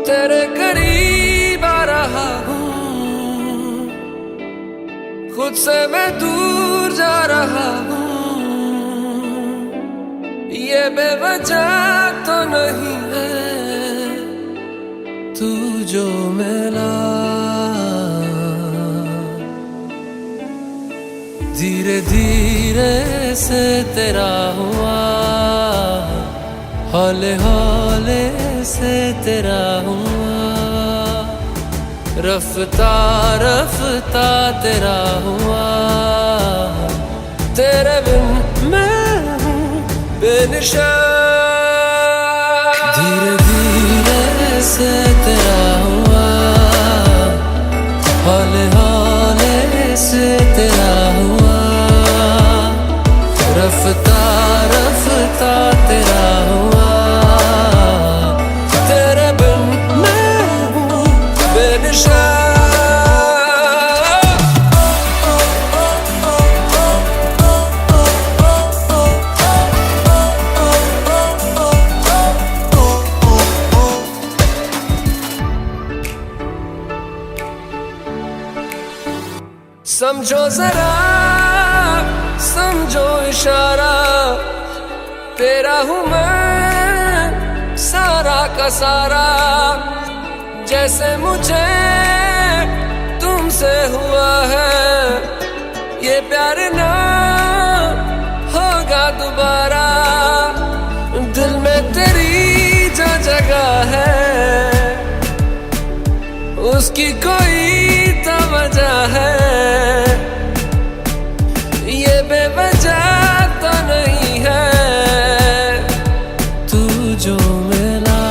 तेरे करीब आ रहा हूँ, खुद से मैं दूर जा रहा हूँ। ये बेवजह तो नहीं है तू जो मिला, धीरे धीरे से तेरा हुआ, हौले हौले से तेरा हुआ, रफ्ता रफ्ता तेरा हुआ। तेरे बिन मैं हूँ बेनिशान, धीरे धीरे से तेरा हुआ, हौले हौले से तेरा हुआ, रफ्ता रफ्ता तेरा हुआ। तेरे बिन मैं हूँ बेनिशान। समझो जरा, समझो इशारा, तेरा हूँ मैं सारा का सारा। जैसे मुझे तुमसे हुआ है, ये प्यार ना होगा दोबारा। दिल में तेरी जो जगह है, उसकी कोई तो वजह है। ये बेवजह तो नहीं है तू जो मिला,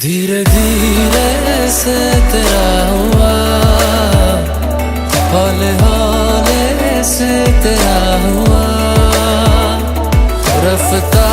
धीरे धीरे से तेरा हुआ, हौले हौले से तेरा हुआ, रफ्ता